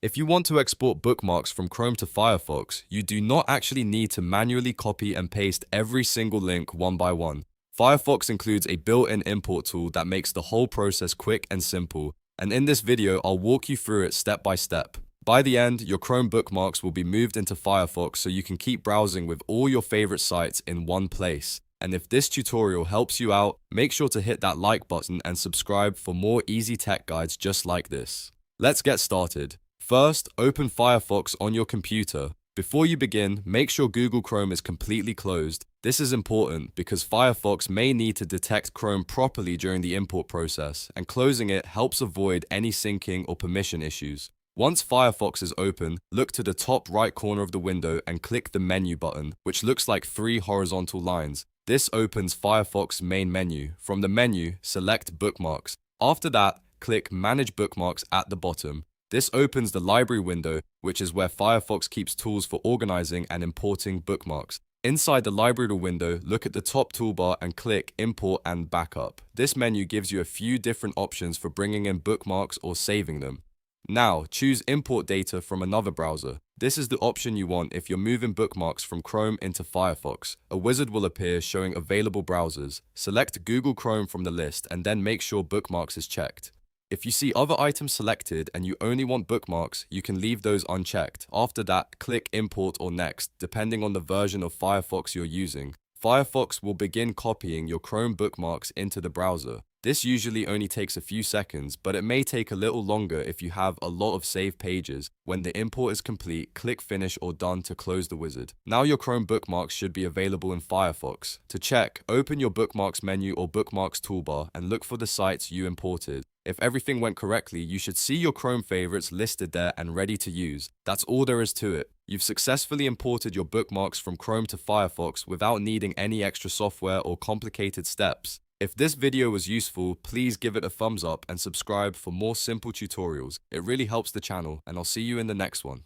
If you want to export bookmarks from Chrome to Firefox, you do not actually need to manually copy and paste every single link one by one. Firefox includes a built-in import tool that makes the whole process quick and simple, and in this video I'll walk you through it step by step. By the end, your Chrome bookmarks will be moved into Firefox so you can keep browsing with all your favorite sites in one place. And if this tutorial helps you out, make sure to hit that like button and subscribe for more easy tech guides just like this. Let's get started. First, open Firefox on your computer. Before you begin, make sure Google Chrome is completely closed. This is important because Firefox may need to detect Chrome properly during the import process, and closing it helps avoid any syncing or permission issues. Once Firefox is open, look to the top right corner of the window and click the menu button, which looks like 3 horizontal lines. This opens Firefox main menu. From the menu, select Bookmarks. After that, click Manage Bookmarks at the bottom. This opens the library window, which is where Firefox keeps tools for organizing and importing bookmarks. Inside the library window, look at the top toolbar and click Import and Backup. This menu gives you a few different options for bringing in bookmarks or saving them. Now, choose Import Data from another browser. This is the option you want if you're moving bookmarks from Chrome into Firefox. A wizard will appear showing available browsers. Select Google Chrome from the list and then make sure Bookmarks is checked. If you see other items selected and you only want bookmarks, you can leave those unchecked. After that, click Import or Next, depending on the version of Firefox you're using. Firefox will begin copying your Chrome bookmarks into the browser. This usually only takes a few seconds, but it may take a little longer if you have a lot of saved pages. When the import is complete, click Finish or Done to close the wizard. Now your Chrome bookmarks should be available in Firefox. To check, open your Bookmarks menu or Bookmarks toolbar and look for the sites you imported. If everything went correctly, you should see your Chrome favorites listed there and ready to use. That's all there is to it. You've successfully imported your bookmarks from Chrome to Firefox without needing any extra software or complicated steps. If this video was useful, please give it a thumbs up and subscribe for more simple tutorials. It really helps the channel, and I'll see you in the next one.